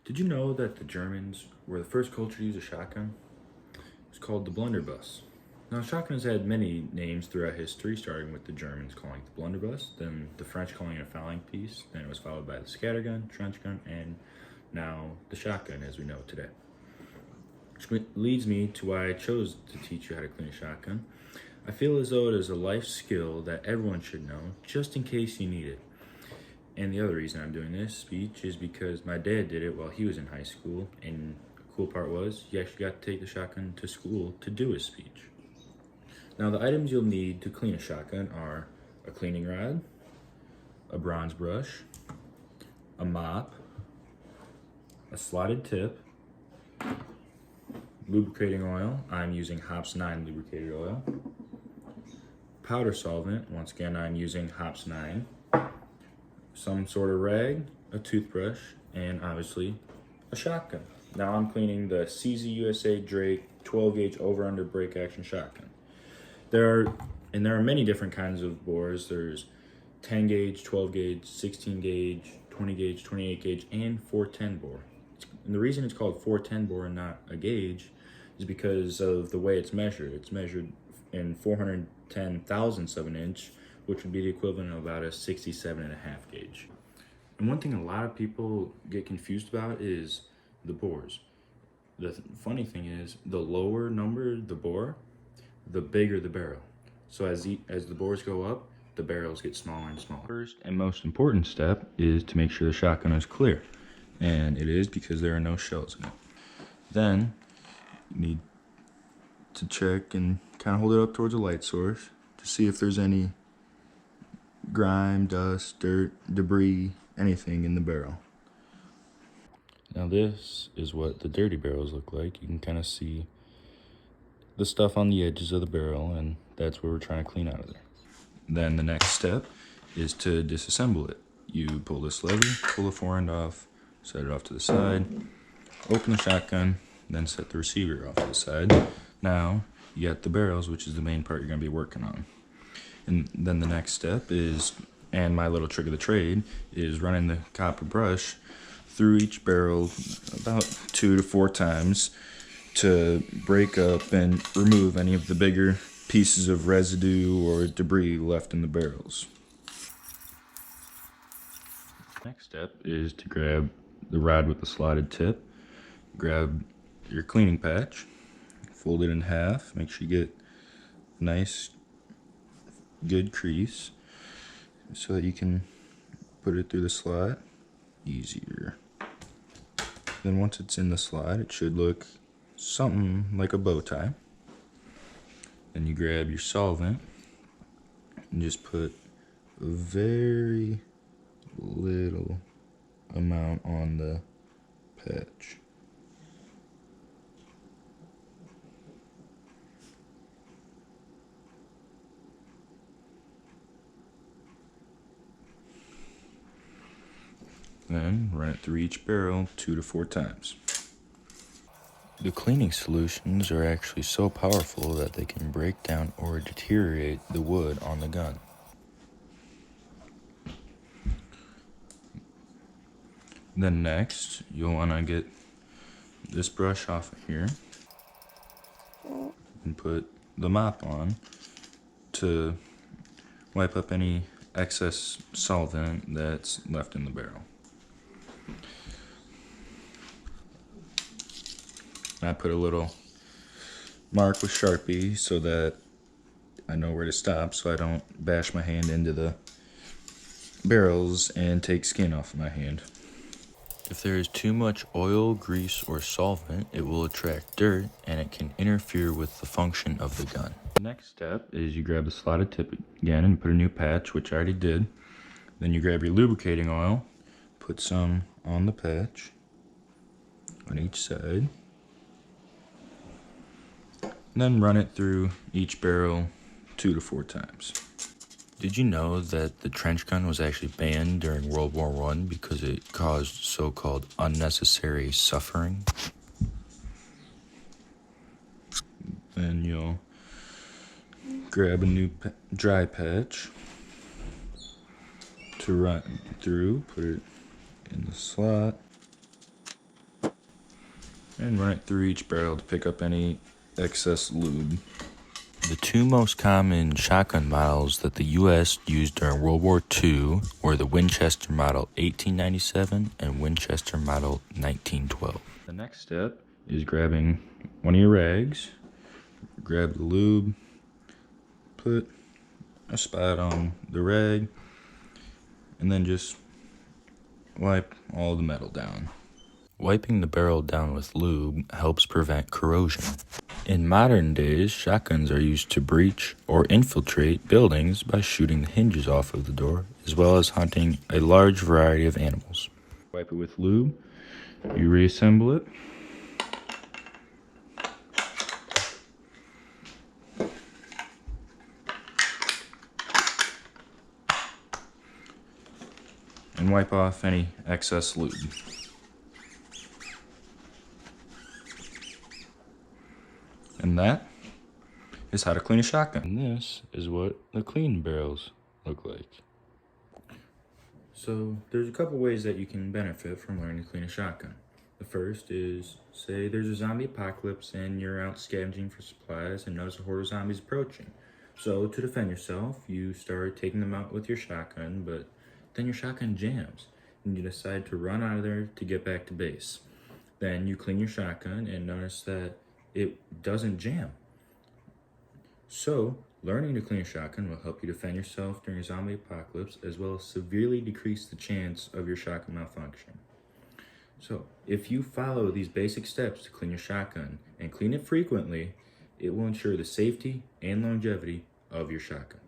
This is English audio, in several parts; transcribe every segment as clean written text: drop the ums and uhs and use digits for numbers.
Did you know that the Germans were the first culture to use a shotgun? It's called the blunderbuss. Now, shotguns had many names throughout history, starting with the Germans calling it the blunderbuss, then the French calling it a fowling piece, then it was followed by the scattergun, trench gun, and now the shotgun as we know it today. Which leads me to why I chose to teach you how to clean a shotgun. I feel as though it is a life skill that everyone should know, just in case you need it. And the other reason I'm doing this speech is because my dad did it while he was in high school, and the cool part was he actually got to take the shotgun to school to do his speech. Now, the items you'll need to clean a shotgun are a cleaning rod, a bronze brush, a mop, a slotted tip, lubricating oil. I'm using Hops 9 lubricated oil, powder solvent. Once again, I'm using Hops 9, some sort of rag, a toothbrush, and obviously a shotgun. Now I'm cleaning the CZ USA Drake 12 gauge over under break action shotgun. There are many different kinds of bores. There's 10 gauge, 12 gauge, 16 gauge, 20 gauge, 28 gauge, and 410 bore. And the reason it's called 410 bore and not a gauge is because of the way it's measured. It's measured in 410 thousandths of an inch, which would be the equivalent of about a 67.5 gauge. And one thing a lot of people get confused about is the bores. The funny thing is, the lower number the bore, the bigger the barrel. So as the bores go up, the barrels get smaller and smaller. First and most important step is to make sure the shotgun is clear. And it is because there are no shells in it. Then you need to check and kind of hold it up towards a light source to see if there's any grime, dust, dirt, debris, anything in the barrel. Now this is what the dirty barrels look like. You can kind of see the stuff on the edges of the barrel, and that's what we're trying to clean out of there. Then the next step is to disassemble it. You pull this lever, pull the fore end off, set it off to the side, open the shotgun, then set the receiver off to the side. Now you got the barrels, which is the main part you're going to be working on. And then the next step is, and my little trick of the trade, is running the copper brush through each barrel about 2 to 4 times to break up and remove any of the bigger pieces of residue or debris left in the barrels. Next step is to grab the rod with the slotted tip, grab your cleaning patch, fold it in half, make sure you get a nice good crease so that you can put it through the slot easier. Then once it's in the slot, it should look something like a bow tie. Then you grab your solvent and just put a very little amount on the patch. Then run it through each barrel 2 to 4 times. The cleaning solutions are actually so powerful that they can break down or deteriorate the wood on the gun. Then next, you'll want to get this brush off of here and put the mop on to wipe up any excess solvent that's left in the barrel. I put a little mark with Sharpie so that I know where to stop so I don't bash my hand into the barrels and take skin off of my hand. If there is too much oil, grease, or solvent, it will attract dirt and it can interfere with the function of the gun. The next step is you grab the slotted tip again and put a new patch, which I already did. Then you grab your lubricating oil, put some on the patch on each side. And then run it through each barrel 2 to 4 times. Did you know that the trench gun was actually banned during World War I because it caused so-called unnecessary suffering? Then you'll grab a new dry patch to run through, put it in the slot, and run it through each barrel to pick up any excess lube. The two most common shotgun models that the U.S. used during World War II were the Winchester Model 1897 and Winchester Model 1912. The next step is grabbing one of your rags, grab the lube, put a spot on the rag, and then just wipe all the metal down. Wiping the barrel down with lube helps prevent corrosion. In modern days, shotguns are used to breach or infiltrate buildings by shooting the hinges off of the door, as well as hunting a large variety of animals. Wipe it with lube, you reassemble it, and wipe off any excess lube. And that is how to clean a shotgun. And this is what the clean barrels look like. So there's a couple ways that you can benefit from learning to clean a shotgun. The first is, say there's a zombie apocalypse and you're out scavenging for supplies and notice a horde of zombies approaching. So to defend yourself, you start taking them out with your shotgun, but then your shotgun jams and you decide to run out of there to get back to base. Then you clean your shotgun and notice that it doesn't jam. So, learning to clean a shotgun will help you defend yourself during a zombie apocalypse, as well as severely decrease the chance of your shotgun malfunction. So, if you follow these basic steps to clean your shotgun and clean it frequently, it will ensure the safety and longevity of your shotgun.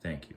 Thank you.